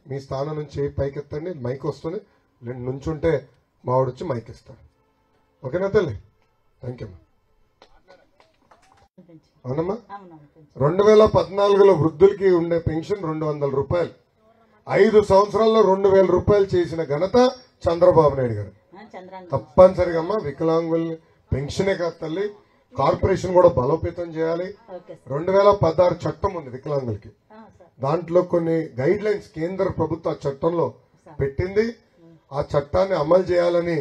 మీ స్థానం నుంచి పైకెత్తండి, మైక్ వస్తుంది, నుంచుంటే మావాడు వచ్చి మైక్ ఇస్తాడు. ఓకేనా తల్లి? థ్యాంక్ యూ అమ్మా. అవునమ్మా, 2014లో వృద్ధులకి ఉండే పెన్షన్ 200 రూపాయలు, 5 సంవత్సరాల్లో 2000 రూపాయలు చేసిన ఘనత చంద్రబాబు నాయుడు గారు. తప్పనిసరిగా అమ్మా వికలాంగుల్ని పెన్షనే కాదు తల్లి, కార్పొరేషన్ కూడా బలోపేతం చేయాలి. 2016 చట్టం ఉంది వికలాంగులకి, దాంట్లో కొన్ని గైడ్ లైన్స్ కేంద్ర ప్రభుత్వ చట్టంలో పెట్టింది. ఆ చట్టాన్ని అమలు చేయాలని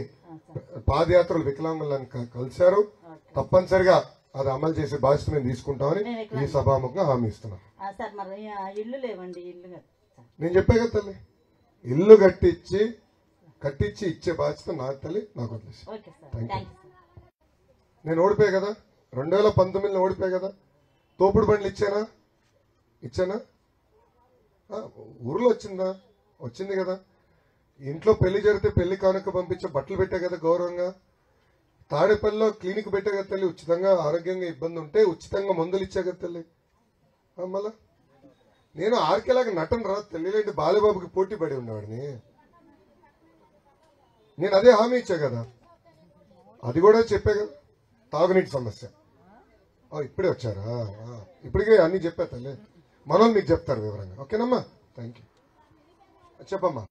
పాదయాత్రలు వికలాంగులను కలిశారు. తప్పనిసరిగా అది అమలు చేసే బాధ్యత మేము తీసుకుంటామని ఈ సభాముఖంగా హామీ ఇస్తున్నాం. నేను చెప్పే కదా తల్లి, ఇల్లు కట్టించి ఇచ్చే బాధ్యత నాకు తల్లి, నాకు వదిలేసి. నేను ఓడిపోయా కదా, 2019లో ఓడిపోయా కదా, తోపుడు బండ్లు ఇచ్చానా? ఊర్లో వచ్చింది కదా. ఇంట్లో పెళ్లి జరిగితే పెళ్లి కానుక పంపించే బట్టలు పెట్టా కదా గౌరవంగా. తాడేపల్లిలో క్లినిక్ పెట్టా కదా తల్లి, ఉచితంగా ఆరోగ్యంగా ఇబ్బంది ఉంటే ఉచితంగా మందులు ఇచ్చా కదా తల్లి. మళ్ళా నేను ఆర్కేలాగా నటన రాదు తల్లి, లేదంటే బాలబాబుకి పోటీ పడి ఉండేవాడిని. నేను అదే హామీ ఇచ్చా కదా, అది కూడా చెప్పా కదా. తాగునీటి సమస్య ఇప్పుడే వచ్చారా? ఇప్పటికే అన్ని చెప్పా తల్లి, మనోళ్ళు మీకు చెప్తారు వివరంగా. ఓకేనమ్మా, థ్యాంక్ యూ. చెప్పమ్మా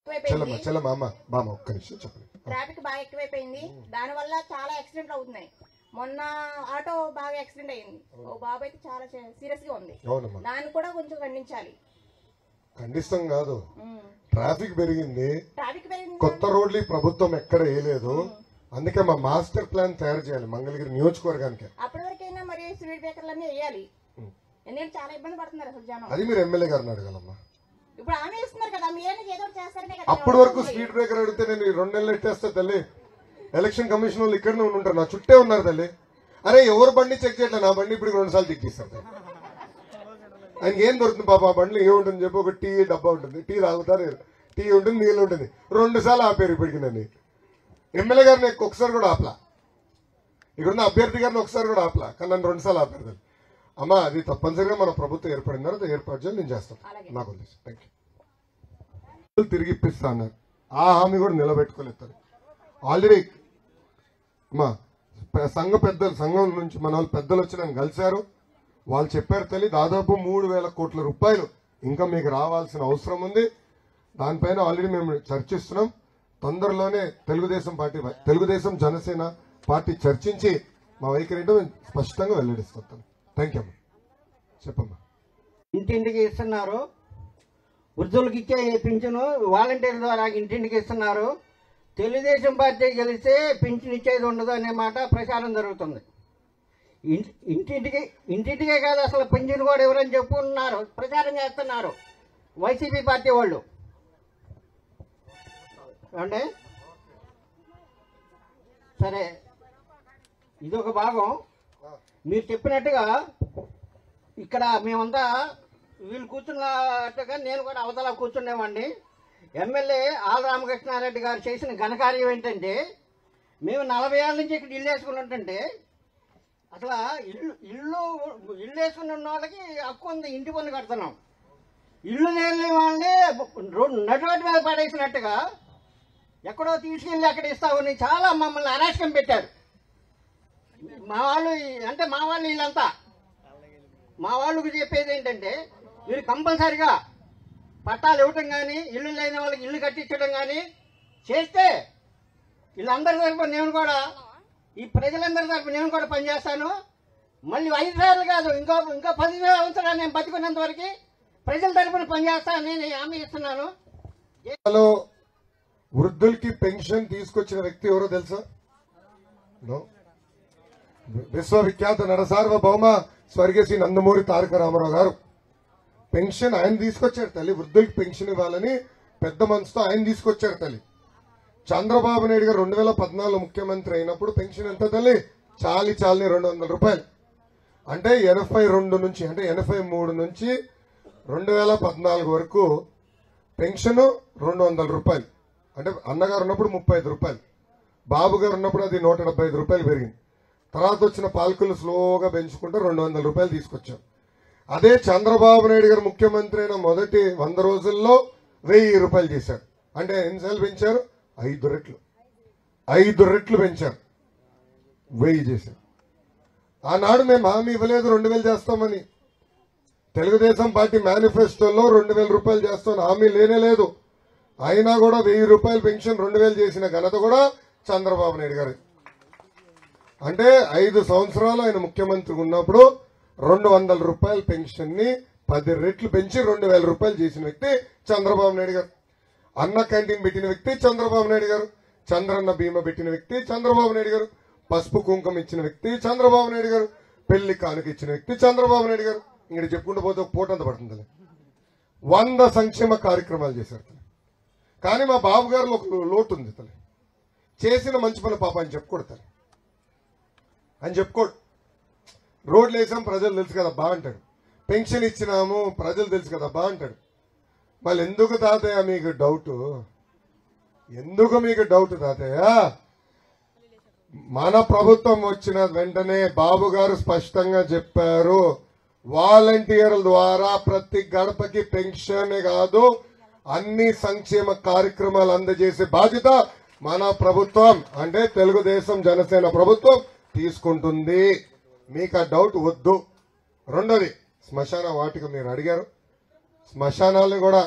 చెల్లమ్మ అమ్మ బామ్మ ఒక్క నిమిషం చెప్పండి. ట్రాఫిక్ బాగా ఎక్కువైపోయింది, దాని వల్ల చాలా యాక్సిడెంట్లు అవుతున్నాయి. మొన్న ఆటో బాగా యాక్సిడెంట్ అయింది, ఓ బాబు అయితే చాలా సీరియస్ గా ఉంది. దాన్ని కూడా కొంచెం ఖండించాలి. ఖండిస్తాం కాదు, ట్రాఫిక్ పెరిగింది, కొత్త రోడ్లు ప్రభుత్వం ఎక్కడ వేయలేదు. అందుకే మా మాస్టర్ ప్లాన్ తయారు చేయాలి మంగళగిరి నియోజకవర్గానికి. అప్పటి వరకైనా మరి స్పీడ్ బ్రేకర్లు అన్ని వేయాలి, ఎందుకంటే చాలా ఇబ్బంది పడుతున్నారు అసలు జనం. అది మీరు ఎమ్మెల్యే గారిని అడగాలమ్మా. ఇప్పుడు ఆమె ఇస్తున్నారు కదా, మీరేనా ఏదో చేస్తారనే కదా. అప్పటి వరకు స్పీడ్ బ్రేకర్ అడిగితే నేను 2 నెలలు ఎట్టేస్తా తల్లి. ఎలక్షన్ కమిషన్ వాళ్ళు ఇక్కడనే ఉంటారు, నా చుట్టే ఉన్నారు తల్లి. అరే ఎవరు బండి చెక్ చేయట్లేదు, నా బండి ఇప్పుడు 2 సార్లు చెక్ చేస్తారు. ఆయనకి ఏం దొరుకుతుంది పాప, ఆ బండిలో ఏముంటుంది చెప్పి, ఒక టీ డబ్బా ఉంటుంది, టీ తాగుతారు, టీ ఉంటుంది, నీళ్ళు ఉంటుంది. 2 సార్లు ఆపారు ఇప్పటికి నన్ను. ఎమ్మెల్యే గారిని ఒకసారి కూడా ఆపలా, ఇక్కడున్న అభ్యర్థి గారిని ఒకసారి కూడా ఆపలా, కానీ నన్ను 2 సార్లు ఆపారు తల్లి. అమ్మా అది తప్పనిసరిగా మన ప్రభుత్వం ఏర్పడిన తర్వాత ఏర్పాటు చేయాలి, నేను చేస్తాను. నాకు ఉద్దేశం. Thank you. తిరిగి ఇప్పిస్తా అన్నారు, ఆ హామీ కూడా నిలబెట్టుకోలేదు. ఆల్రెడీ అమ్మా సంఘం నుంచి మన వాళ్ళు పెద్దలు వచ్చి నన్ను కలిశారు. వాళ్ళు చెప్పారు తల్లి, దాదాపు 3,000 కోట్ల రూపాయలు ఇంకా మీకు రావాల్సిన అవసరం ఉంది. దానిపైన ఆల్రెడీ మేము చర్చిస్తున్నాం. తొందరలోనే తెలుగుదేశం జనసేన పార్టీ చర్చించి మా వైఖరి స్పష్టంగా వెల్లడిస్తాం. థ్యాంక్ యూ అమ్మా. చెప్పమ్మా. ఇంటింటికి ఇస్తున్నారు, వృద్ధులకు ఇచ్చే పింఛను వాలంటీర్ ద్వారా ఇంటింటికి ఇస్తున్నారు. తెలుగుదేశం పార్టీ గెలిస్తే పింఛన్ ఇచ్చేది ఉండదు అనే మాట ప్రచారం జరుగుతుంది. ఇంటింటికే కాదు, అసలు పింఛన్ కూడా ఎవరని చెప్పుకున్నారు, ప్రచారం చేస్తున్నారు వైసీపీ పార్టీ వాళ్ళు. అంటే సరే, ఇదొక భాగం. మీరు చెప్పినట్టుగా ఇక్కడ మేమంతా వీళ్ళు కూర్చున్నట్టుగా నేను కూడా అవతల కూర్చునేవాడిని. ఎమ్మెల్యే ఆల్ రామకృష్ణారెడ్డి గారు చేసిన ఘనకార్యం ఏంటంటే, మేము 40 ఏళ్ళ నుంచి ఇక్కడ ఇల్లు వేసుకుని ఉంటుంటే, అసలు ఇల్లు వేసుకుని ఉన్న వాళ్ళకి హక్కు ఉంది, ఇంటి పన్ను కడుతున్నాం. ఇల్లు లేని వాళ్ళని నటువటి మీద పడేసినట్టుగా ఎక్కడో తీసుకెళ్ళి అక్కడ ఇస్తామని చాలా మమ్మల్ని అరాచకం పెట్టారు. మా వాళ్ళు వీళ్ళంతా మా వాళ్ళకి చెప్పేది ఏంటంటే, మీరు కంపల్సరిగా పట్టాలు ఇవ్వటం కానీ, ఇల్లు లేని వాళ్ళకి ఇల్లు కట్టించడం కానీ చేస్తే వీళ్ళందరి తరఫున నేను కూడా, ఈ ప్రజలందరి తరఫున నేను కూడా పనిచేస్తాను. మళ్ళీ 5 సార్లు కాదు, ఇంకా 10 సంవత్సరాలు నేను బతికున్నంత వరకు ప్రజల తరఫున పనిచేస్తానని నేను హామీ ఇస్తున్నాను. వృద్ధులకి పెన్షన్ తీసుకొచ్చిన వ్యక్తి ఎవరో తెలుసా? విశ్వవిఖ్యాత నరసార్వభౌమ స్వర్గీయ శ్రీ నందమూరి తారక రామారావు గారు పెన్షన్ ఆయన తీసుకొచ్చారు తల్లి. వృద్ధులకి పెన్షన్ ఇవ్వాలని పెద్ద మనసుతో ఆయన తీసుకొచ్చారు తల్లి. చంద్రబాబు నాయుడు గారు 2014 ముఖ్యమంత్రి అయినప్పుడు పెన్షన్ ఎంత తల్లి? చాలి 200 రూపాయలు. అంటే 82 నుంచి, అంటే 83 నుంచి 2014 వరకు పెన్షన్ 200 రూపాయలు. అంటే అన్నగారు ఉన్నప్పుడు 35 రూపాయలు, బాబు గారు ఉన్నప్పుడు అది 175 రూపాయలు పెరిగింది. తర్వాత వచ్చిన పాలకులు స్లోగా పెంచుకుంటూ 200 రూపాయలు తీసుకొచ్చారు. అదే చంద్రబాబు నాయుడు గారు ముఖ్యమంత్రి అయిన మొదటి 100 రోజుల్లో 1000 రూపాయలు చేశారు. అంటే ఎన్నిసార్లు పెంచారు? 5 రెట్లు. 5 రెట్లు పెంచారు, 1000 చేశారు. ఆనాడు మేము హామీ ఇవ్వలేదు 2000 చేస్తామని. తెలుగుదేశం పార్టీ మేనిఫెస్టోలో 2000 రూపాయలు చేస్తామని హామీ లేనే లేదు. అయినా కూడా 1000 రూపాయలు పెన్షన్ 2000 చేసిన ఘనత కూడా చంద్రబాబు నాయుడు గారు. అంటే 5 సంవత్సరాలు ఆయన ముఖ్యమంత్రి ఉన్నప్పుడు 200 రూపాయల పెన్షన్ ని 10 రెట్లు పెంచి 2000 రూపాయలు చేసిన వ్యక్తి చంద్రబాబు నాయుడు గారు. అన్న క్యాంటీన్ పెట్టిన వ్యక్తి చంద్రబాబు నాయుడు గారు. చంద్రన్న బీమా పెట్టిన వ్యక్తి చంద్రబాబు నాయుడు గారు. పసుపు కుంకుమ ఇచ్చిన వ్యక్తి చంద్రబాబు నాయుడు గారు. పెళ్లి కానుక ఇచ్చిన వ్యక్తి చంద్రబాబు నాయుడు గారు. ఇక్కడ చెప్పుకుంటూ పోతే ఒక పూట అంత పడుతుంది. 100 సంక్షేమ కార్యక్రమాలు చేశారు. కానీ మా బాబు గారిలో ఒక లోటు ఉంది. తల్లి చేసిన మంచి పని పాప అని చెప్పుకోడతారు. అని చెప్పుకోడు. రోడ్లు వేసాం ప్రజలు తెలుసు కదా బా అంటాడు. పెన్షన్ ఇచ్చినాము ప్రజలు తెలుసు కదా బా అంటాడు. మళ్ళీ ఎందుకు తాతయ్య మీకు డౌట్? ఎందుకు మీకు డౌట్ తాతయ్య? మన ప్రభుత్వం వచ్చిన వెంటనే బాబు గారు స్పష్టంగా చెప్పారు, వాలంటీర్ల ద్వారా ప్రతి గడపకి పెన్షన్ కాదు అన్ని సంక్షేమ కార్యక్రమాలు అందజేసే బాధ్యత మన ప్రభుత్వం అంటే తెలుగుదేశం జనసేన ప్రభుత్వం తీసుకుంటుంది. మీకు ఆ డౌట్ వద్దు. రెండోది శ్మశాన వాటిక మీరు అడిగారు. శ్మశానాలను కూడా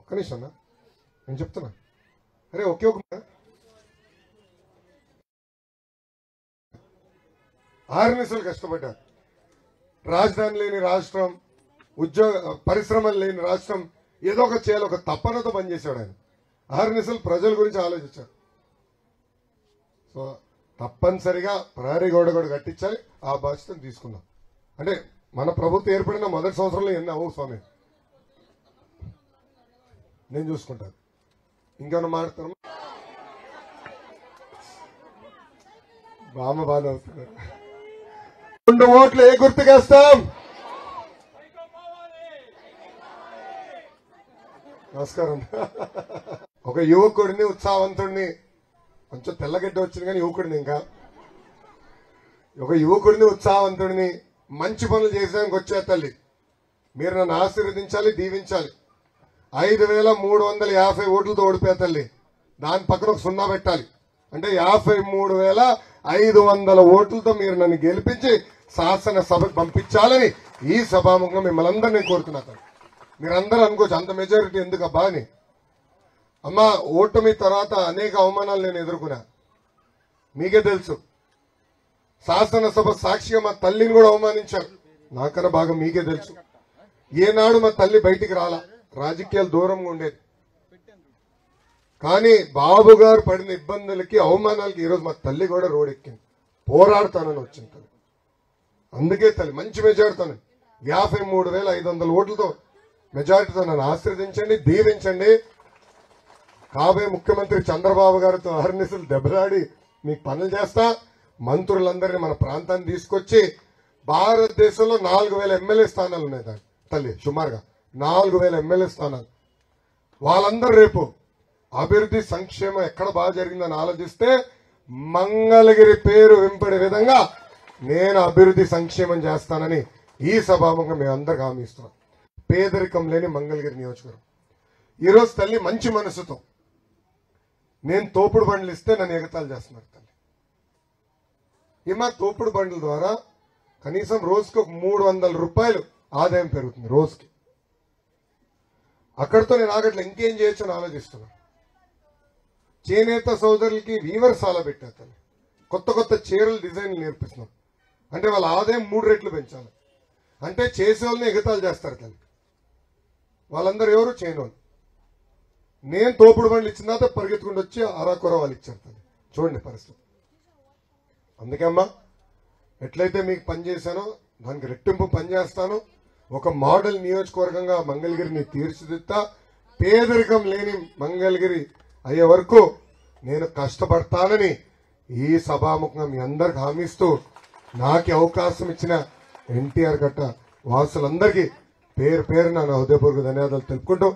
ఒక్క నిమిషం నేను చెప్తున్నా. అరే ఒకే ఒక 6 నిమిషాలు కష్టపడ్డారు. రాజధాని లేని రాష్ట్రం, పరిశ్రమలు లేని రాష్ట్రం, ఏదో ఒక చేయాలి ఒక తప్పనతో పనిచేశాడు ఆయన. 6 నిమిషాలు ప్రజల గురించి ఆలోచించారు. సో తప్పనిసరిగా ప్రహరీ గోడ కూడా కట్టించాలి. ఆ బాధ్యతను తీసుకుందాం. అంటే మన ప్రభుత్వం ఏర్పడిన మొదటి సంవత్సరంలో ఎన్ని అవ్వవు స్వామి, నేను చూసుకుంటాను. ఇంకేమన్నా మాట్లాడతాను. బామ్మ బాగా అవుతున్నారు. 2 ఓట్లు ఏ గుర్తుకేస్తాం? నమస్కారం. ఒక యువకుడిని, ఉత్సాహవంతుడిని, కొంచెం తెల్లగడ్డ వచ్చింది కానీ యువకుడిని, ఇంకా ఒక యువకుడిని, ఉత్సాహవంతుడిని, మంచి పనులు చేసేదానికి వచ్చే తల్లి మీరు నన్ను ఆశీర్వదించాలి, దీవించాలి. 5350 ఓట్లతో ఓడిపోయే తల్లి. దాని పక్కన ఒక 0 పెట్టాలి. అంటే 53,500 ఓట్లతో మీరు నన్ను గెలిపించి శాసనసభకు పంపించాలని ఈ సభాముఖంగా మిమ్మల్ని అందరినీ కోరుతున్నాను. మీరందరూ అనుకోవచ్చు అంత మెజారిటీ ఎందుకబ్బా అని. అమ్మా, ఓటమి తర్వాత అనేక అవమానాలు నేను ఎదుర్కొన్నా, మీకే తెలుసు. శాసనసభ సాక్షిగా మా తల్లిని కూడా అవమానించారు, నాకన్నా బాగా మీకే తెలుసు. ఏనాడు మా తల్లి బయటికి రాలా, రాజకీయాలు దూరంగా ఉండేది. కానీ బాబు గారు పడిన ఇబ్బందులకి, అవమానాలకి ఈరోజు మా తల్లి కూడా రోడ్ ఎక్కింది. పోరాడతానని వచ్చింది తల్లి. అందుకే తల్లి మంచి మెజారిటీతో 53,500 ఓట్లతో మెజారిటీతో నన్ను ఆశీర్వదించండి, దీవించండి. కాబోయే ముఖ్యమంత్రి చంద్రబాబు గారితో అహర్నిశలు దెబ్బలాడి మీకు పనులు చేస్తా. మంత్రులందరినీ మన ప్రాంతాన్ని తీసుకొచ్చి భారతదేశంలో 4000 ఎమ్మెల్యే స్థానాలు ఉన్నాయి తల్లి, సుమారుగా 4000 ఎమ్మెల్యే స్థానాలు. వాళ్ళందరూ రేపు అభివృద్ధి సంక్షేమం ఎక్కడ బాగా జరిగిందని ఆలోచిస్తే మంగళగిరి పేరు వింపడే విధంగా నేను అభివృద్ధి సంక్షేమం చేస్తానని ఈ సభాముఖంగా మేము అందరికి హామీ ఇస్తున్నాం. పేదరికం లేని మంగళగిరి నియోజకవర్గం. ఈరోజు తల్లి మంచి మనసుతో నేను తోపుడు బండ్లు ఇస్తే నన్ను ఎగతాళి చేస్తున్నారు తల్లి. మా తోపుడు బండ్ల ద్వారా కనీసం రోజుకి ఒక 300 రూపాయలు ఆదాయం పెరుగుతుంది రోజుకి. అక్కడితో నేను ఆగట్లే, ఇంకేం చేయొచ్చు అని ఆలోచిస్తున్నాను. చేనేత సోదరులకి వీవర్స్ అలా పెట్టారు తల్లి. కొత్త కొత్త చీరలు డిజైన్లు నేర్పిస్తున్నాం. అంటే వాళ్ళ ఆదాయం 3 రెట్లు పెంచాలి. అంటే చేసే వాళ్ళని ఎగతాళి చేస్తారు తల్లి. వాళ్ళందరూ ఎవరు చేయనోళ్ళు. నేను తోపుడు బండ్లు ఇచ్చిన తర్వాత పరిగెత్తుకుంటూ వచ్చి అరాకొర వాళ్ళు ఇచ్చారు తల్లి. చూడండి పరిస్థితి. అందుకే అమ్మా, ఎట్లయితే మీకు పనిచేశానో దానికి రెట్టింపు పనిచేస్తాను. ఒక మోడల్ నియోజకవర్గంగా మంగళగిరిని తీర్చిదిద్దా. పేదరికం లేని మంగళగిరి అయ్యే వరకు నేను కష్టపడతానని ఈ సభాముఖంగా మీ అందరికి హామీస్తూ, నాకు అవకాశం ఇచ్చిన ఎన్టీఆర్ గట్ట వాసులందరికీ పేరు పేరున నా హృదయపూర్వక ధన్యవాదాలు తెలుపుకుంటూ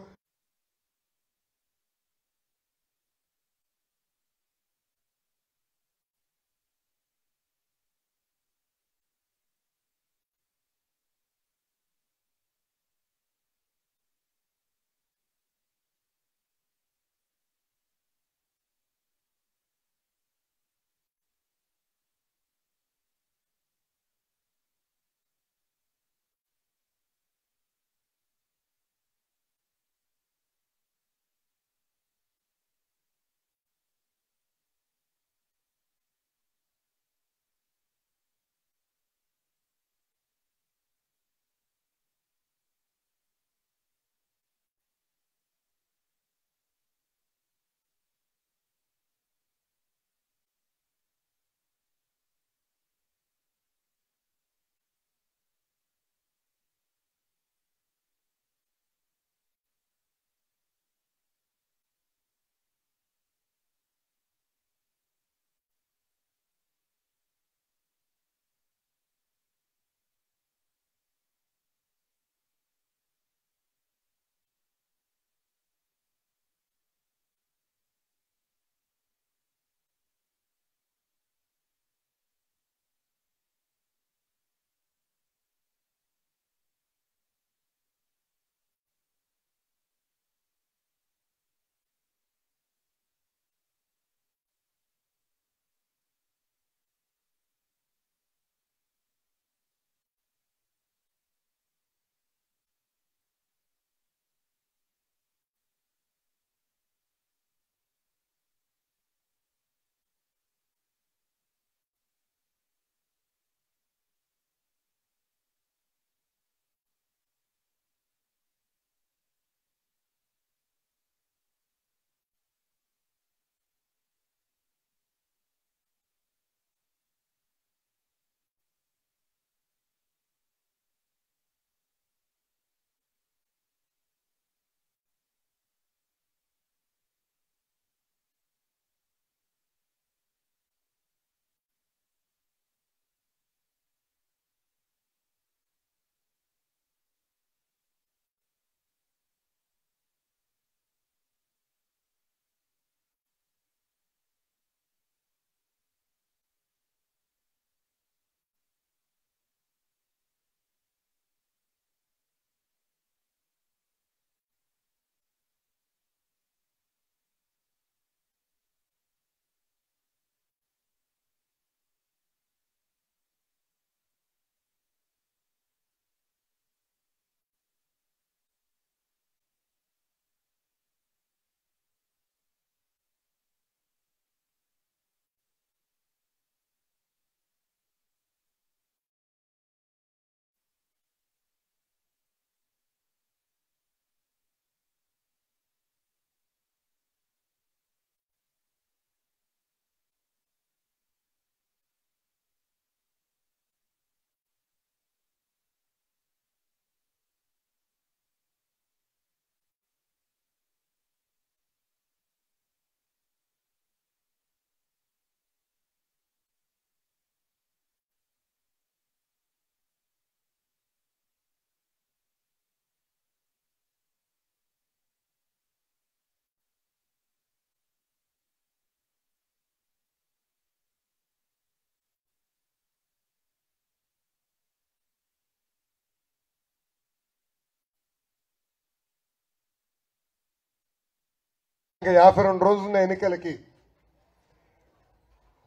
ఇంకా 52 రోజులున్న ఎన్నికలకి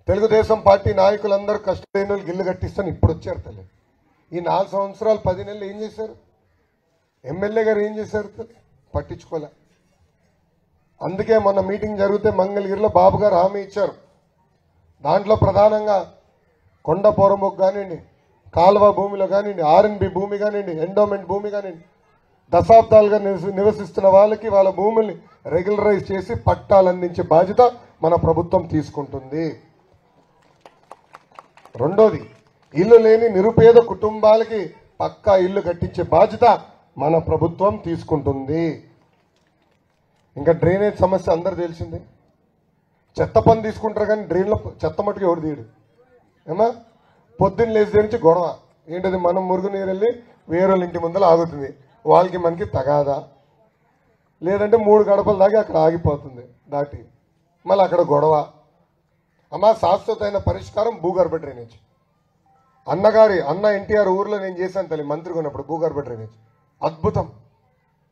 తెలుగుదేశం పార్టీ నాయకులందరూ కష్టమైన గిల్లు కట్టిస్తాను ఇప్పుడు వచ్చారు తల్లి. ఈ 4 సంవత్సరాలు 10 నెలలు ఏం చేశారు? ఎమ్మెల్యే గారు ఏం చేశారు? పట్టించుకోలే. అందుకే మొన్న మీటింగ్ జరిగితే మంగళగిరిలో బాబు గారు హామీ ఇచ్చారు. దాంట్లో ప్రధానంగా కొండ పోరంబోకు కానివ్వండి, కాలువ భూమిలో కానివ్వండి, ఆర్ఎన్బి భూమి కానివ్వండి, ఎండోమెంట్ భూమి కానివ్వండి, దశాబ్దాలుగా నివసిస్తున్న వాళ్ళకి వాళ్ళ భూముల్ని రెగ్యులరైజ్ చేసి పట్టాలు అందించే బాధ్యత మన ప్రభుత్వం తీసుకుంటుంది. రెండోది, ఇల్లు లేని నిరుపేద కుటుంబాలకి పక్కా ఇల్లు కట్టించే బాధ్యత మన ప్రభుత్వం తీసుకుంటుంది. ఇంకా డ్రైనేజ్ సమస్య అందరు తెలిసిందే. చెత్త పని తీసుకుంటారు కానీ డ్రైన్లో చెత్త మట్టుకు ఎవరు తీయడు. ఏమా పొద్దున్న లేచి నుంచి గొడవ ఏంటది, మనం మురుగునీరు వెళ్ళి వేరే ఇంటి ముందర ఆగుతుంది, వాళ్ళకి మనకి తగాదా, లేదంటే 3 గడపలు దాకా అక్కడ ఆగిపోతుంది దాటి, మళ్ళీ అక్కడ గొడవ. అమ్మా శాశ్వతమైన పరిష్కారం భూగర్భ డ్రైనేజ్. అన్న ఎన్టీఆర్ ఊర్లో నేను చేశాను తల్లి మంత్రిగా ఉన్నప్పుడు భూగర్భ డ్రైనేజ్ అద్భుతం.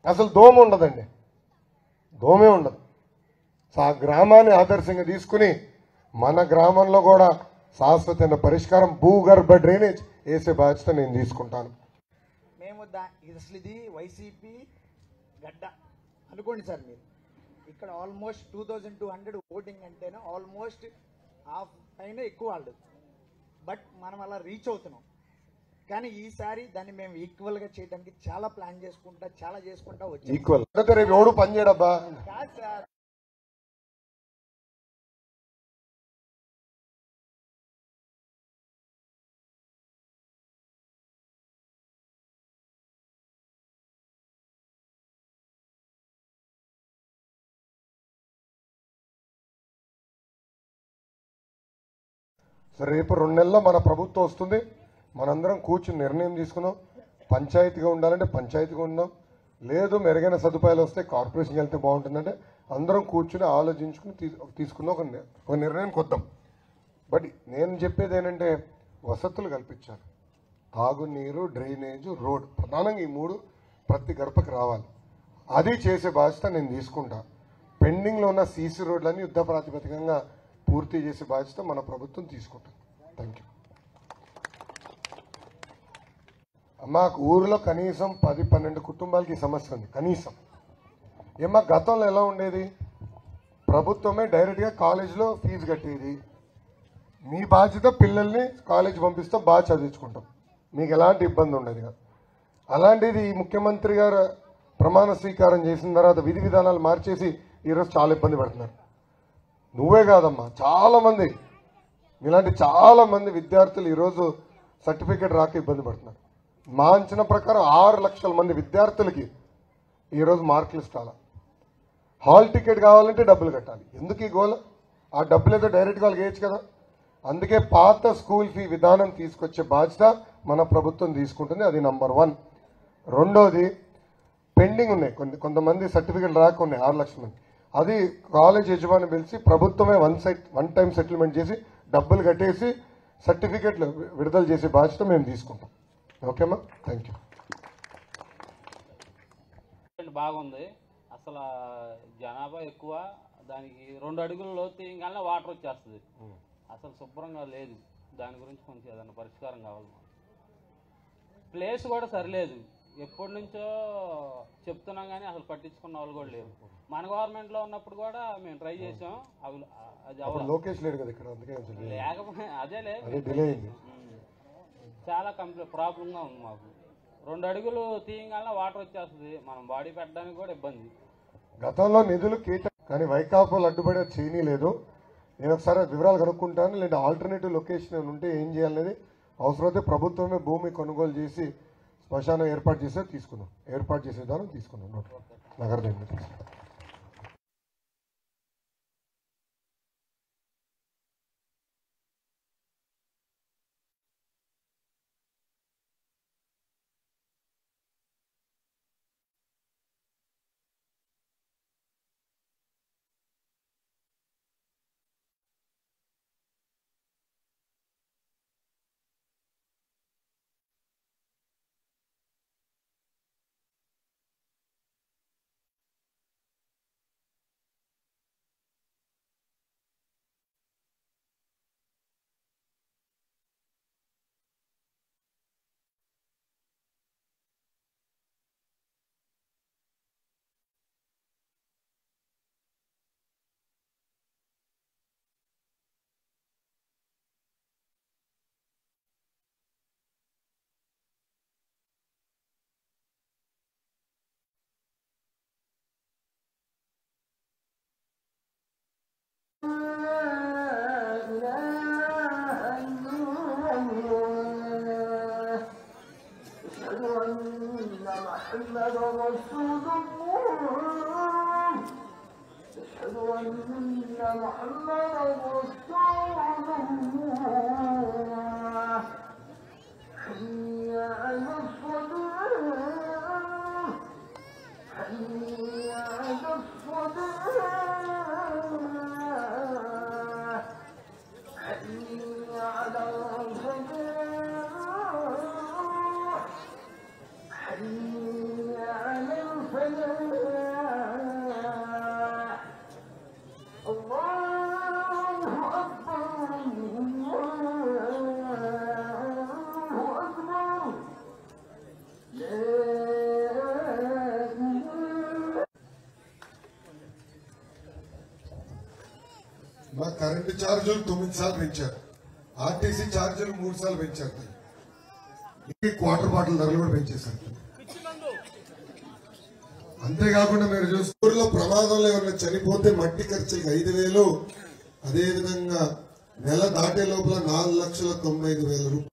అసలు దోమ ఉండదండి, దోమే ఉండదు. ఆ గ్రామాన్ని ఆదర్శంగా తీసుకుని మన గ్రామంలో కూడా శాశ్వతమైన పరిష్కారం భూగర్భ డ్రైనేజ్ వేసే బాధ్యత నేను తీసుకుంటాను. మేము అసలు ఇది వైసీపీ గడ్డ అనుకోండి సార్. మీరు ఇక్కడ ఆల్మోస్ట్ 2200 ఓటింగ్ అంటేనే ఆల్మోస్ట్ హాఫ్ పైన ఎక్కువ వాళ్ళు, బట్ మనం అలా రీచ్ అవుతున్నాం. కానీ ఈసారి దాన్ని మేము ఈక్వల్గా చేయడానికి చాలా ప్లాన్ చేసుకుంటా వచ్చాం. ఈక్వల్ రేపు ఎవడు పని చేయడబ్బా. కాదు సార్, రేపు 2 నెలల్లో మన ప్రభుత్వం వస్తుంది. మనందరం కూర్చుని నిర్ణయం తీసుకుందాం. పంచాయతీగా ఉండాలంటే పంచాయతీగా ఉందాం, లేదు మెరుగైన సదుపాయాలు వస్తే కార్పొరేషన్కి వెళ్తే బాగుంటుందంటే అందరం కూర్చుని ఆలోచించుకుని తీసుకుందాం, ఒక నిర్ణయానికి వద్దాం. బట్ నేను చెప్పేది ఏంటంటే వసతులు కల్పించాలి. తాగునీరు, డ్రైనేజ్, రోడ్, ప్రధానంగా ఈ 3 ప్రతి గడపకి రావాలి. అది చేసే బాధ్యత నేను తీసుకుంటా. పెండింగ్లో ఉన్న సీసీ రోడ్లన్నీ యుద్ధ ప్రాతిపదికంగా పూర్తి చేసే బాధ్యత మన ప్రభుత్వం తీసుకుంటుంది. Thank you. మాకు ఊరిలో కనీసం 10-12 కుటుంబాలకి సమస్య ఉంది కనీసం. ఏమా గతంలో ఎలా ఉండేది, ప్రభుత్వమే డైరెక్ట్గా కాలేజీలో ఫీజు కట్టేది. మీ బాధ్యత పిల్లల్ని కాలేజ్ పంపిస్తాం, బాగా చదివించుకుంటాం, మీకు ఎలాంటి ఇబ్బంది ఉండదు కదా. అలాంటిది ఈ ముఖ్యమంత్రి గారు ప్రమాణ స్వీకారం చేసిన తర్వాత విధి విధానాలు మార్చేసి ఈరోజు చాలా ఇబ్బంది పడుతున్నారు. నువ్వే కాదమ్మా, చాలామంది ఇలాంటి చాలామంది విద్యార్థులు ఈరోజు సర్టిఫికేట్ రాక ఇబ్బంది పడుతున్నారు. మా అంచనా ప్రకారం 6 లక్షల మంది విద్యార్థులకి ఈరోజు మార్కులు ఇస్తాలా. హాల్ టికెట్ కావాలంటే డబ్బులు కట్టాలి. ఎందుకు ఈ గోల? ఆ డబ్బులు ఏదో డైరెక్ట్గా వాళ్ళకి వేయచ్చు కదా. అందుకే పాత స్కూల్ ఫీ విధానం తీసుకొచ్చే బాధ్యత మన ప్రభుత్వం తీసుకుంటుంది. అది నంబర్ 1. రెండోది, పెండింగ్ ఉన్నాయి కొంతమంది సర్టిఫికేట్ రాక ఉన్నాయి 6 లక్షల మంది. అది కాలేజ్ యజమాని పిలిచి ప్రభుత్వమే వన్ టైం సెటిల్మెంట్ చేసి డబ్బులు కట్టేసి సర్టిఫికేట్లు విడుదల చేసే బాధ్యత మేము తీసుకుంటాం. ఓకేమ్మా, థ్యాంక్ యూ. బాగుంది. అసలు జనాభా ఎక్కువ, దానికి 2 అడుగుల లోతు తీయగానే వాటర్ వచ్చేస్తుంది. అసలు శుభ్రంగా లేదు. దాని గురించి కొంచెం ఏదైనా పరిష్కారం కావాలి. ప్లేస్ కూడా సరిలేదు. ఎప్పటి నుంచో చెప్తున్నాం కానీ అసలు పట్టించుకున్న వాళ్ళు కూడా లేరు. మన గవర్నమెంట్లో ఉన్నప్పుడు కూడా మేము ట్రై చేసాం, అది లోకేష్ లేడు కదా ఇక్కడ, లేకపోతే అదేలే చాలా ప్రాబ్లంగా ఉంది మాకు. 2 అడుగులు తీయగానే వాటర్ వచ్చేస్తుంది. మనం బాడీ పెట్టడానికి కూడా ఇబ్బంది. గతంలో నిధులు కానీ వైకాపాలు అడ్డుపడే చేయనీ లేదు. నేను ఒకసారి వివరాలు కనుక్కుంటాను, లేదా ఆల్టర్నేటివ్ లొకేషన్ ఉంటే ఏం చేయాలనేది అవసరమైతే ప్రభుత్వమే భూమి కొనుగోలు చేసి శ్మశానం ఏర్పాటు చేసే విధానం తీసుకున్నాం. నగర మా కరెంటు ఛార్జీలు 9 సార్లు పెంచారు, ఆర్టీసీ ఛార్జీలు 3 సార్లు పెంచారు, క్వార్టర్ బాటిల్ ధరలు కూడా పెంచేశారు. అంతేకాకుండా మీరు చూస్తే ఊరిలో ప్రమాదంలో ఎవరైనా చనిపోతే మట్టి ఖర్చులకు 5,000, అదేవిధంగా నెల దాటే లోపల 4,95,000 రూపాయలు.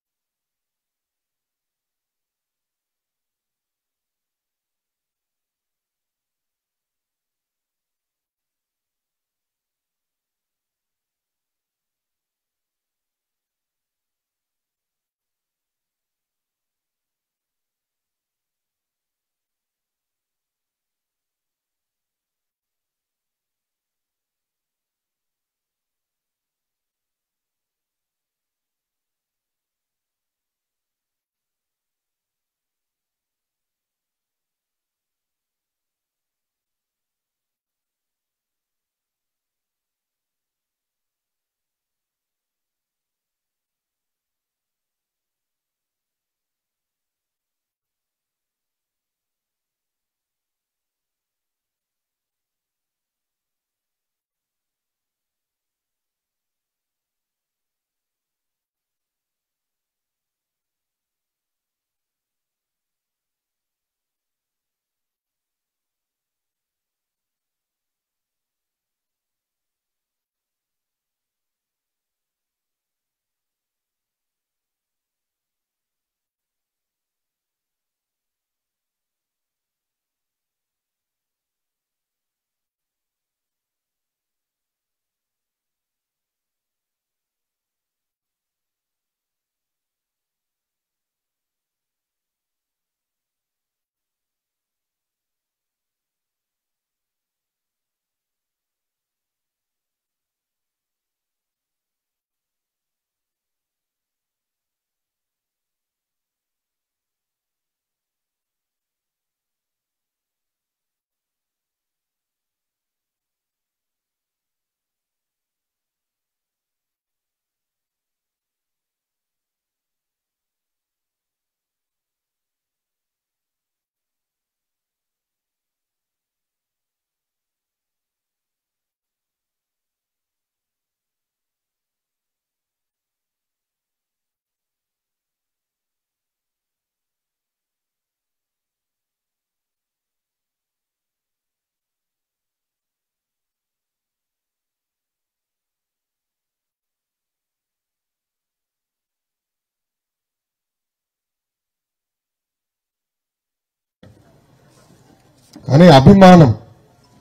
కానీ అభిమానం,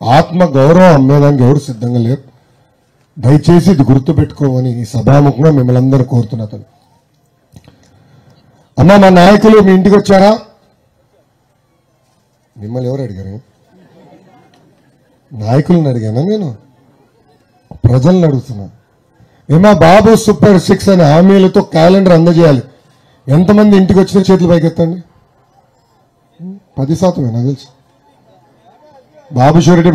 ఆత్మ గౌరవం అమ్మేదానికి ఎవరు సిద్ధంగా లేరు. దయచేసి ఇది గుర్తుపెట్టుకోమని ఈ సభాముఖంగా మిమ్మల్ని అందరూ కోరుతున్నా. అమ్మ, మా నాయకులు మీ ఇంటికి వచ్చారా? మిమ్మల్ని ఎవరు అడిగారు? నాయకులను అడిగానా? నేను ప్రజలను అడుగుతున్నా. ఏమా బాబు సూపర్ 6 అనే హామీలతో క్యాలెండర్ అందజేయాలి. ఎంతమంది ఇంటికి వచ్చిన చేతులు పైకెత్తండి. 10% నాకు తెలుసు. బాబు షూరిటీ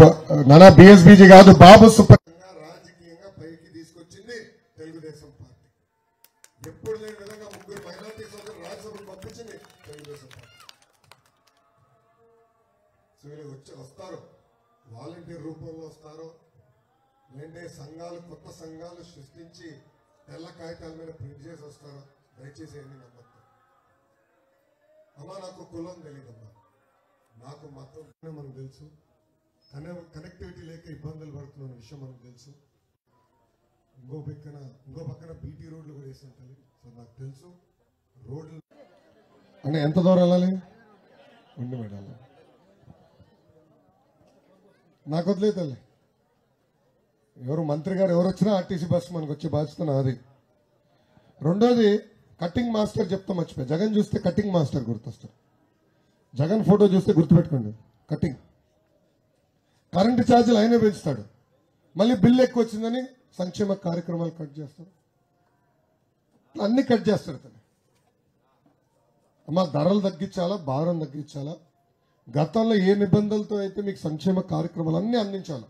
నానా బిఎస్బీజీ కాదు, బాబు సూపర్. రాజకీయంగా పైకి తీసుకొచ్చింది తెలుగుదేశం పార్టీ. ఎప్పుడు లేని విధంగా 3 మైనారిటీ సోదరులు రాజ్యసభకు పంపించింది తెలుగుదేశం పార్టీ. సో వీళ్ళు వస్తారు, వాలంటీర్ రూపంలో వస్తారు, లేదంటే సంఘాలు, కొత్త సంఘాలు సృష్టించి తెల్ల కాగితాల మీద ప్రింట్ చేసి వస్తారు. దయచేసి ఏమీ నమ్మద్దు. అమ్మా, నాకు కులం తెలియదమ్మా, నాకు మతం మనకు తెలుసు, కనెక్టివిటీ లేక ఇబ్బందులు పడుతున్న విషయం మనకు తెలుసు. ఇంకో పక్కన బీటీ రోడ్లు కూడా వేసాను తల్లి. సో నాకు తెలుసు రోడ్లు అంటే ఎంత దూరం వెళ్ళాలి ఉండి మేడం నాకు వదిలేదు తల్లి. ఎవరు మంత్రి గారు ఎవరు వచ్చినా ఆర్టీసీ బస్సు మనకు వచ్చే బాధ్యత నాది. రెండోది కటింగ్ మాస్టర్ చెప్తా మర్చిపోయి. జగన్ చూస్తే కటింగ్ మాస్టర్ గుర్తొస్తారు. జగన్ ఫోటో చూస్తే గుర్తుపెట్టుకోండి కటింగ్. కరెంటు ఛార్జీలు ఆయనే పెంచుతాడు. మళ్ళీ బిల్లు ఎక్కువ వచ్చిందని సంక్షేమ కార్యక్రమాలు కట్ చేస్తాడు. అన్ని కట్ చేస్తాడు తను. అమ్మా ధరలు తగ్గించాలా, భారం తగ్గించాలా, గతంలో ఏ నిబంధనలతో అయితే మీకు సంక్షేమ కార్యక్రమాలు అన్ని అందించాలి,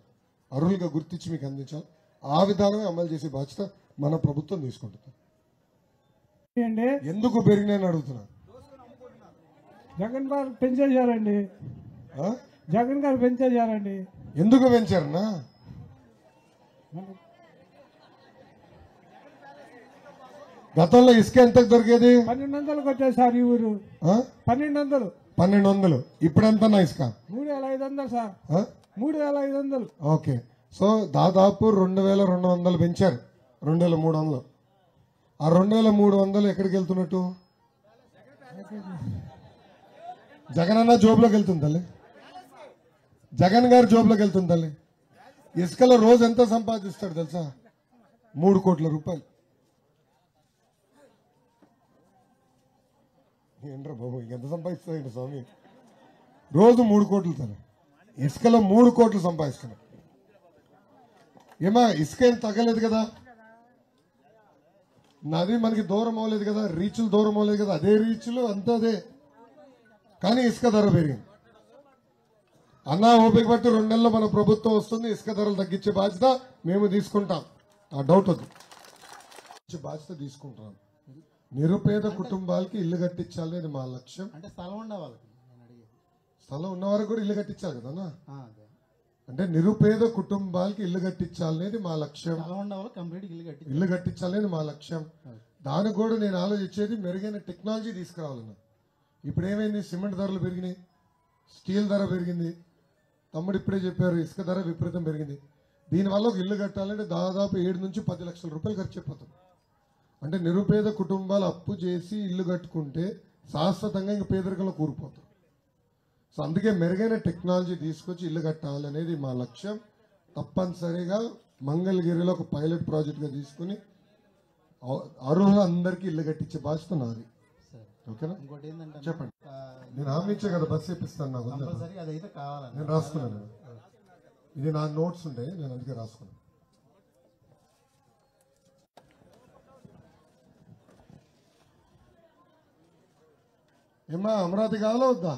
అర్హులుగా గుర్తించి మీకు అందించాలి, ఆ విధానమే అమలు చేసే బాధ్యత మన ప్రభుత్వం తీసుకుంటుంది. ఎందుకు పెరిగినాయని అడుగుతున్నా. జగన్ గారు పెంచేశారండి. జగన్ గారు పెంచేశారండి. ఎందుకు పెంచారన్నా? గతంలో ఇసుక ఎంత దొరికేది? 1200కి వచ్చేసారు ఈ ఊరు. 1200. ఇప్పుడు ఎంత ఇసుక? 3500 సార్. 3500. ఓకే. సో దాదాపు 2200 పెంచారు. 2300. ఆ 2300 ఎక్కడికి వెళ్తున్నట్టు? జగన్ అన్న జోబులోకి వెళ్తుంది తల్లి. జగన్ గారి జోబులోకి వెళ్తుంది తల్లి. ఇసుకలో రోజు ఎంత సంపాదిస్తాడు తెలుసా? 3 కోట్ల రూపాయలు. ఏంట్రా బాబు ఇంకెంత సంపాదిస్తాడు స్వామి? రోజు 3 కోట్లు తల్లి. ఇసుకలో 3 కోట్లు సంపాదిస్తున్నాడు. ఏమా ఇసుక ఏం తగ్గలేదు కదా, నది మనకి దూరం అవ్వలేదు కదా, రీచ్లు దూరం అవ్వలేదు కదా, అదే రీచ్లు అంతా అదే. కానీ ఇసుక ధర పెరిగింది. అన్నా ఓపిక బట్టి 2 నెలల్లో మన ప్రభుత్వం వస్తుంది, ఇసుక ధరలు తగ్గించే బాధ్యత మేము తీసుకుంటాం. ఆ డౌట్ వద్దు, బాధ్యత తీసుకుంటాం. నిరుపేద కుటుంబాలకి ఇల్లు కట్టించాలనేది మా లక్ష్యం. అంటే స్థలం ఉండే వాళ్ళకి, స్థలం ఉన్నవారికి కూడా ఇల్లు కట్టించాలి కదా. అంటే నిరుపేద కుటుంబాలకి ఇల్లు కట్టించాలనేది మా లక్ష్యం. ఇల్లు కట్టించాలనేది మా లక్ష్యం. దానికి కూడా నేను ఆలోచించేది మెరుగైన టెక్నాలజీ తీసుకురావాలన్నా. ఇప్పుడు ఏమైంది? సిమెంట్ ధరలు పెరిగినాయి, స్టీల్ ధర పెరిగింది, తమ్ముడు ఇప్పుడే చెప్పారు ఇసుక ధర విపరీతం పెరిగింది. దీనివల్ల ఒక ఇల్లు కట్టాలంటే దాదాపు 7 నుంచి 10 లక్షల రూపాయలు ఖర్చు అయిపోతుంది. అంటే నిరుపేద కుటుంబాలు అప్పు చేసి ఇల్లు కట్టుకుంటే శాశ్వతంగా ఇంక పేదరికంలో కూలిపోతారు. సో అందుకే మెరుగైన టెక్నాలజీ తీసుకొచ్చి ఇల్లు కట్టాలనేది మా లక్ష్యం. తప్పనిసరిగా మంగళగిరిలో ఒక పైలట్ ప్రాజెక్ట్గా తీసుకుని అర్హులందరికీ ఇల్లు కట్టించే బాధ్యత నాది. ఓకేనా? ఇంకోటి ఏంటంటే చెప్పండి. నేను హామీ ఇచ్చే కదా బస్సు ఇప్పిస్తాను. నాకు అదైతే కావాలండి. నేను రాసుకున్నాను. ఇది నా నోట్స్ ఉంటాయి, నేను అందుకే రాసుకున్నాను. ఏమా అమరావతి కావాలా వద్దా?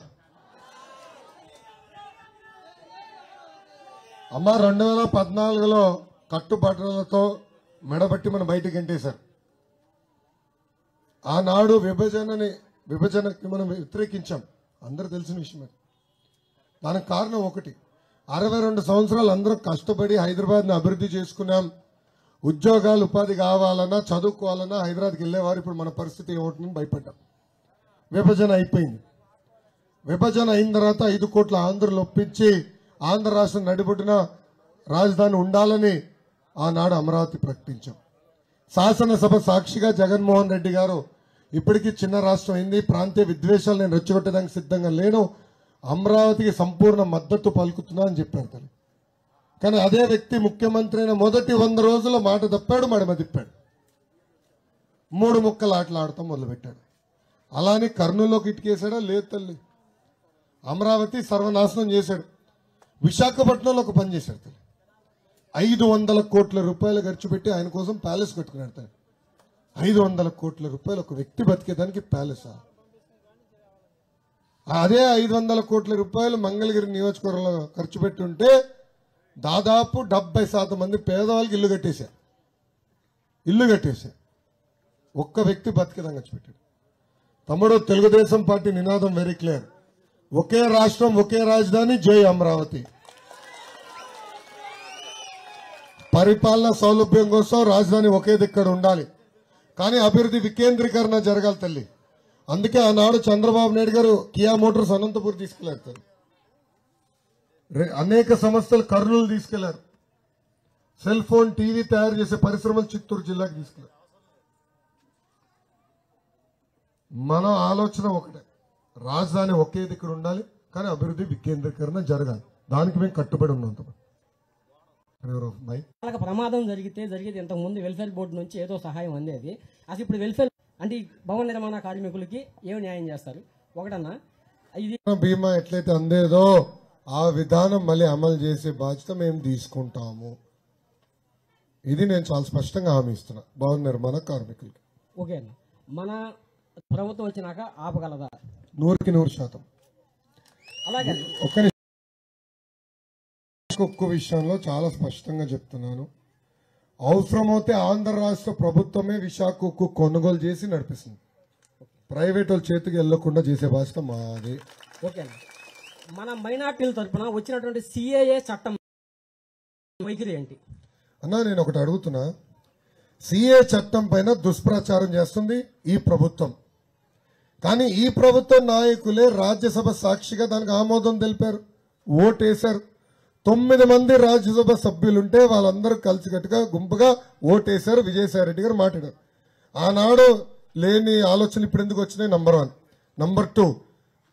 అమ్మ 2014లో కట్టుబట్టలతో మెడబట్టి మనం బయటికి ఎంటేశారు. ఆనాడు విభజనకి మనం వ్యతిరేకించాం, అందరూ తెలిసిన విషయమే. దానికి కారణం ఒకటి, 62 సంవత్సరాలు అందరూ కష్టపడి హైదరాబాద్ని అభివృద్ధి చేసుకున్నాం. ఉద్యోగాలు ఉపాధి కావాలన్నా చదువుకోవాలన్నా హైదరాబాద్కి వెళ్ళేవారు. ఇప్పుడు మన పరిస్థితి ఏమవుతుందని భయపడ్డాం. విభజన అయిపోయింది. విభజన అయిన తర్వాత 5 కోట్ల ఆంధ్రులు ఒప్పించి ఆంధ్ర రాష్ట్రం నడిబొడ్డున రాజధాని ఉండాలని ఆనాడు అమరావతి ప్రకటించాం. శాసనసభ సాక్షిగా జగన్మోహన్ రెడ్డి గారు ఇప్పటికీ చిన్న రాష్ట్రం అయింది, ప్రాంతీయ విద్వేషాలు నేను రెచ్చగొట్టడానికి సిద్ధంగా లేను, అమరావతికి సంపూర్ణ మద్దతు పలుకుతున్నా అని చెప్పారు. కానీ అదే వ్యక్తి ముఖ్యమంత్రి అయిన మొదటి 100 రోజుల మాట తప్పాడు, మడమ తిప్పాడు, 3 ముక్కలు ఆటలాడటం మొదలుపెట్టాడు. అలానే కర్నూలులోకి ఇటుకేశాడా? లేదు తల్లి. అమరావతి సర్వనాశనం చేశాడు. విశాఖపట్నంలో ఒక పని చేశాడు తల్లి. 500 కోట్ల రూపాయలు ఖర్చు పెట్టి ఆయన కోసం ప్యాలెస్ కట్టుకున్నాడు. 500 కోట్ల రూపాయలు ఒక వ్యక్తి బతికేదానికి ప్యాలెస్. అదే 500 కోట్ల రూపాయలు మంగళగిరి నియోజకవర్గంలో ఖర్చు పెట్టి ఉంటే దాదాపు 70% మంది పేదవాళ్ళకి ఇల్లు కట్టేశారు. ఒక్క వ్యక్తి బతికేదాన్ని ఖర్చు పెట్టాడు. తమ్ముడు, తెలుగుదేశం పార్టీ నినాదం వెరీ క్లియర్, ఒకే రాష్ట్రం ఒకే రాజధాని, జై అమరావతి. పరిపాలన సౌలభ్యం కోసం రాజధాని ఒకే దిక్కడ ఉండాలి, కానీ అభివృద్ధి వికేంద్రీకరణ జరగాలి తల్లి. అందుకే ఆనాడు చంద్రబాబు నాయుడు గారు కియా మోటార్స్ అనంతపూర్ తీసుకెళ్లారు తల్లి. అనేక సంస్థలు కర్నూలు తీసుకెళ్లారు. సెల్ ఫోన్ టీవీ తయారు చేసే పరిశ్రమలు చిత్తూరు జిల్లాకి తీసుకున్నారు. మన ఆలోచన ఒకటే, రాజధాని ఒకే దగ్గర ఉండాలి, కానీ అభివృద్ధి వికేంద్రీకరణ జరగాలి. దానికి మేము కట్టుబడి ఉన్నాం. వాళ్ళకి ప్రమాదం జరిగేది ఇంతకుముందు వెల్ఫేర్ బోర్డు నుంచి ఏదో సహాయం అందేది. అసలు ఇప్పుడు వెల్ఫేర్ అంటే ఈ భవన నిర్మాణ కార్మికులకి ఏమి న్యాయం చేస్తారు? ఒకటన్నా ఇది బీమా ఎట్లయితే అందేదో ఆ విధానం మళ్ళీ అమలు చేసే బాధ్యత మేము తీసుకుంటాము. ఇది నేను చాలా స్పష్టంగా హామీ ఇస్తున్నా భవన నిర్మాణ కార్మికులకి. ఓకే అన్న, మన ప్రభుత్వం వచ్చినాక ఆపగలదా? 100% అలాగే ఒక్క విషయంలో చాలా స్పష్టంగా చెప్తున్నాను. అవసరమైతే ఆంధ్ర రాష్ట్ర ప్రభుత్వమే విశాఖ ఉక్కు కొనుగోలు చేసి నడిపిస్తుంది. ప్రైవేట్ వాళ్ళ చేతికి వెళ్లకుండా చేసే బాధ్యత మాది. ఓకే అన్న, మన మైనార్టీల తరఫున వచ్చినటువంటి సిఏఏ చట్టం వైఖరి ఏంటి అన్నా? నేను ఒకటి అడుగుతున్నా. సిఏ చట్టం పైన దుష్ప్రచారం చేస్తుంది ఈ ప్రభుత్వం, కానీ ఈ ప్రభుత్వ నాయకులే రాజ్యసభ సాక్షిగా దానికి ఆమోదం తెలిపారు, ఓటేశారు. 9 మంది రాజ్యసభ సభ్యులుంటే వాళ్ళందరూ కలిసికట్టుగా గుంపుగా ఓటేశారు. విజయసాయి రెడ్డి గారు మాట్లాడారు. ఆనాడు లేని ఆలోచనలు ఇప్పుడు ఎందుకు వచ్చినాయి? నంబర్ 1. నంబర్ 2,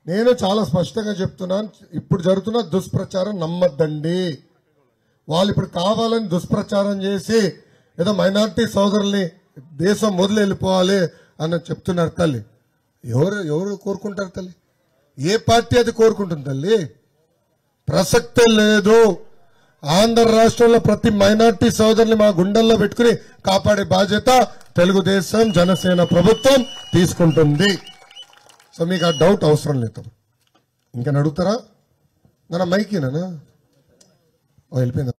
నేను చాలా స్పష్టంగా చెప్తున్నాను, ఇప్పుడు జరుగుతున్న దుష్ప్రచారం నమ్మద్దండి. వాళ్ళు ఇప్పుడు కావాలని దుష్ప్రచారం చేసి ఏదో మైనార్టీ సోదరుల్ని దేశం మొదలు వెళ్ళిపోవాలి అని చెప్తున్నారు. తల్లి ఎవరు కోరుకుంటారు? తల్లి ఏ పార్టీ అది కోరుకుంటుంది? తల్లి ప్రసక్తే లేదు. ఆంధ్ర రాష్ట్రంలో ప్రతి మైనార్టీ సోదరుని మా గుండెల్లో పెట్టుకుని కాపాడే బాధ్యత తెలుగుదేశం జనసేన ప్రభుత్వం తీసుకుంటుంది. సో మీకు ఆ డౌట్ అవసరం లేదు. ఇంకా అడుగుతారా? నా మైకేనా వెళ్ళిపోయింది.